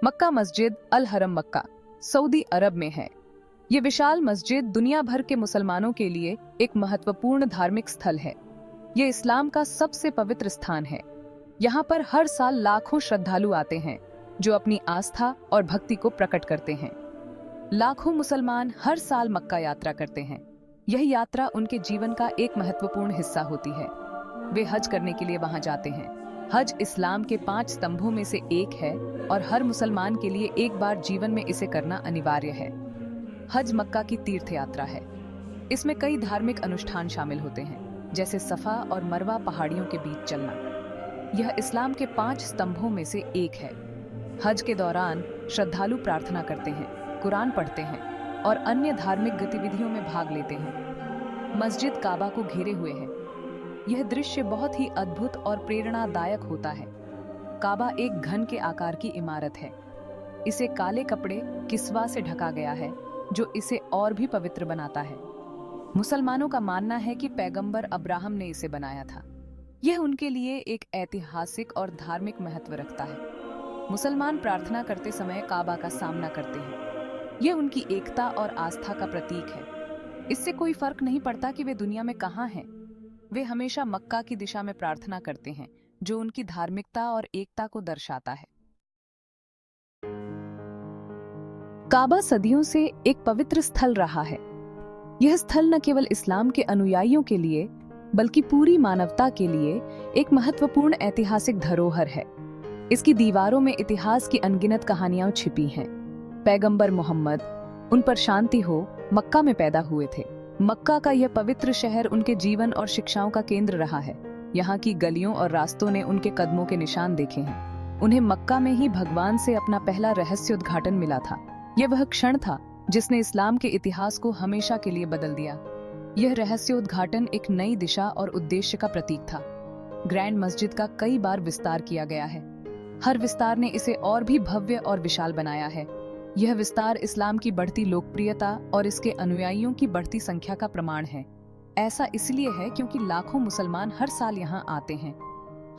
मक्का मस्जिद अल हरम मक्का सऊदी अरब में है। ये विशाल मस्जिद दुनिया भर के मुसलमानों के लिए एक महत्वपूर्ण धार्मिक स्थल है। ये इस्लाम का सबसे पवित्र स्थान है। यहाँ पर हर साल लाखों श्रद्धालु आते हैं जो अपनी आस्था और भक्ति को प्रकट करते हैं। लाखों मुसलमान हर साल मक्का यात्रा करते हैं। यह यात्रा उनके जीवन का एक महत्वपूर्ण हिस्सा होती है। वे हज करने के लिए वहां जाते हैं। हज इस्लाम के 5 स्तंभों में से एक है और हर मुसलमान के लिए एक बार जीवन में इसे करना अनिवार्य है। हज मक्का की तीर्थ यात्रा है। इसमें कई धार्मिक अनुष्ठान शामिल होते हैं, जैसे सफा और मरवा पहाड़ियों के बीच चलना। यह इस्लाम के 5 स्तंभों में से एक है। हज के दौरान श्रद्धालु प्रार्थना करते हैं, कुरान पढ़ते हैं और अन्य धार्मिक गतिविधियों में भाग लेते हैं। मस्जिद काबा को घेरे हुए है। यह दृश्य बहुत ही अद्भुत और प्रेरणादायक होता है। काबा एक घन के आकार की इमारत है। इसे काले कपड़े किस्वा से ढका गया है, जो इसे और भी पवित्र बनाता है। मुसलमानों का मानना है कि पैगंबर अब्राहम ने इसे बनाया था। यह उनके लिए एक ऐतिहासिक और धार्मिक महत्व रखता है। मुसलमान प्रार्थना करते समय काबा का सामना करते हैं। यह उनकी एकता और आस्था का प्रतीक है। इससे कोई फर्क नहीं पड़ता कि वे दुनिया में कहां हैं। वे हमेशा मक्का की दिशा में प्रार्थना करते हैं, जो उनकी धार्मिकता और एकता को दर्शाता है। काबा सदियों से एक पवित्र स्थल रहा है। यह स्थल न केवल इस्लाम के अनुयायियों के लिए, बल्कि पूरी मानवता के लिए एक महत्वपूर्ण ऐतिहासिक धरोहर है। इसकी दीवारों में इतिहास की अनगिनत कहानियां छिपी हैं। पैगंबर मोहम्मद, उन पर शांति हो, मक्का में पैदा हुए थे। मक्का का यह पवित्र शहर उनके जीवन और शिक्षाओं का केंद्र रहा है। यहाँ की गलियों और रास्तों ने उनके कदमों के निशान देखे हैं। उन्हें मक्का में ही भगवान से अपना पहला रहस्योद्घाटन मिला था। यह वह क्षण था जिसने इस्लाम के इतिहास को हमेशा के लिए बदल दिया। यह रहस्योद्घाटन एक नई दिशा और उद्देश्य का प्रतीक था। ग्रैंड मस्जिद का कई बार विस्तार किया गया है। हर विस्तार ने इसे और भी भव्य और विशाल बनाया है। यह विस्तार इस्लाम की बढ़ती लोकप्रियता और इसके अनुयायियों की बढ़ती संख्या का प्रमाण है। ऐसा इसलिए है क्योंकि लाखों मुसलमान हर साल यहाँ आते हैं।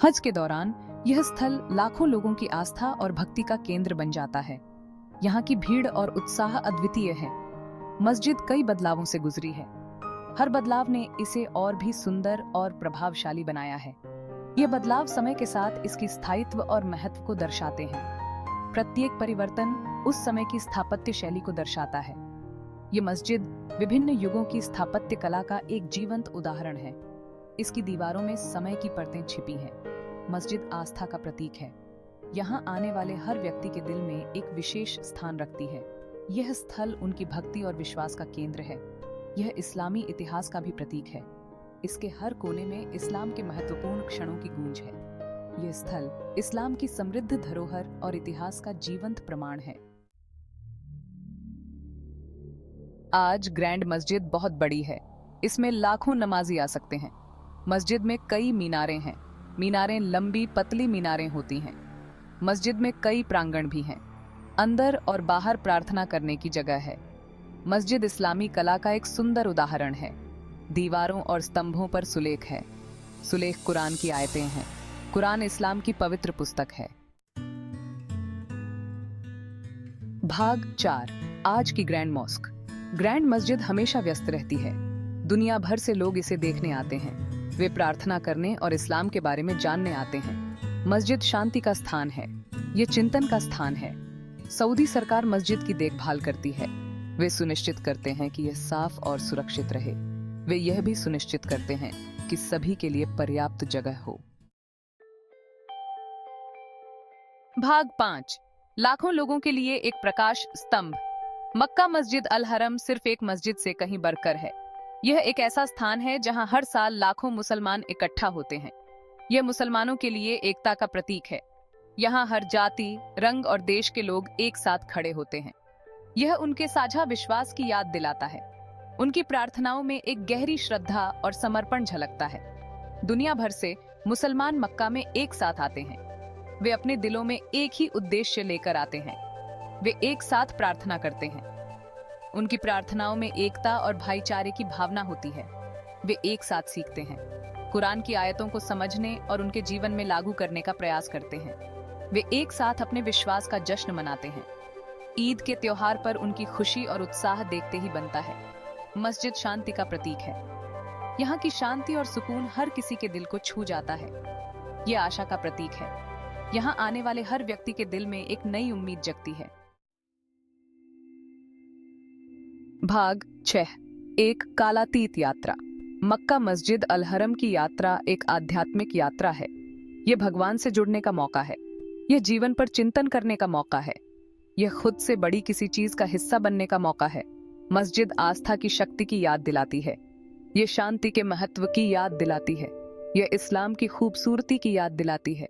हज के दौरान यह स्थल लाखों लोगों की आस्था और भक्ति का केंद्र बन जाता है। यहाँ की भीड़ और उत्साह अद्वितीय है। मस्जिद कई बदलावों से गुजरी है। हर बदलाव ने इसे और भी सुंदर और प्रभावशाली बनाया है। ये बदलाव समय के साथ इसकी स्थायित्व और महत्व को दर्शाते हैं। प्रत्येक परिवर्तन उस समय की स्थापत्य शैली को दर्शाता है। ये मस्जिद विभिन्न युगों की स्थापत्य कला का एक जीवंत उदाहरण है। इसकी दीवारों में समय की परतें छिपी हैं। मस्जिद आस्था का प्रतीक है। यहाँ आने वाले हर व्यक्ति के दिल में एक विशेष स्थान रखती है। यह स्थल उनकी भक्ति और विश्वास का केंद्र है। यह इस्लामी इतिहास का भी प्रतीक है। इसके हर कोने में इस्लाम के महत्वपूर्ण क्षणों की गूंज है। यह स्थल इस्लाम की समृद्ध धरोहर और इतिहास का जीवंत प्रमाण है। आज ग्रैंड मस्जिद बहुत बड़ी है। इसमें लाखों नमाजी आ सकते हैं। मस्जिद में कई मीनारें हैं। मीनारें लंबी पतली मीनारें होती हैं। मस्जिद में कई प्रांगण भी हैं। अंदर और बाहर प्रार्थना करने की जगह है। मस्जिद इस्लामी कला का एक सुंदर उदाहरण है। दीवारों और स्तंभों पर सुलेख है। सुलेख कुरान की आयतें हैं। कुरान इस्लाम की पवित्र पुस्तक है। भाग 4, आज की ग्रैंड मॉस्क। ग्रैंड मस्जिद हमेशा व्यस्त रहती है। दुनिया भर से लोग इसे देखने आते हैं। वे प्रार्थना करने और इस्लाम के बारे में जानने आते हैं। मस्जिद शांति का स्थान है। ये चिंतन का स्थान है। सऊदी सरकार मस्जिद की देखभाल करती है। वे सुनिश्चित करते हैं कि यह साफ और सुरक्षित रहे। वे यह भी सुनिश्चित करते हैं कि सभी के लिए पर्याप्त जगह हो। भाग 5, लाखों लोगों के लिए एक प्रकाश स्तंभ। मक्का मस्जिद अल हरम सिर्फ एक मस्जिद से कहीं बढ़कर है। यह एक ऐसा स्थान है जहां हर साल लाखों मुसलमान इकट्ठा होते हैं। यह मुसलमानों के लिए एकता का प्रतीक है। यहाँ हर जाति, रंग और देश के लोग एक साथ खड़े होते हैं। यह उनके साझा विश्वास की याद दिलाता है। उनकी प्रार्थनाओं में एक गहरी श्रद्धा और समर्पण झलकता है। दुनिया भर से मुसलमान मक्का में एक साथ आते हैं। वे अपने दिलों में एक ही उद्देश्य लेकर आते हैं। वे एक साथ प्रार्थना करते हैं। उनकी प्रार्थनाओं में एकता और भाईचारे की भावना होती है। वे एक साथ सीखते हैं, कुरान की आयतों को समझने और उनके जीवन में लागू करने का प्रयास करते हैं। वे एक साथ अपने विश्वास का जश्न मनाते हैं। ईद के त्योहार पर उनकी खुशी और उत्साह देखते ही बनता है। मस्जिद शांति का प्रतीक है। यहाँ की शांति और सुकून हर किसी के दिल को छू जाता है। ये आशा का प्रतीक है। यहाँ आने वाले हर व्यक्ति के दिल में एक नई उम्मीद जगती है। भाग 6। एक कालातीत यात्रा। मक्का मस्जिद अल हरम की यात्रा एक आध्यात्मिक यात्रा है। यह भगवान से जुड़ने का मौका है। यह जीवन पर चिंतन करने का मौका है। यह खुद से बड़ी किसी चीज का हिस्सा बनने का मौका है। मस्जिद आस्था की शक्ति की याद दिलाती है। यह शांति के महत्व की याद दिलाती है। यह इस्लाम की खूबसूरती की याद दिलाती है।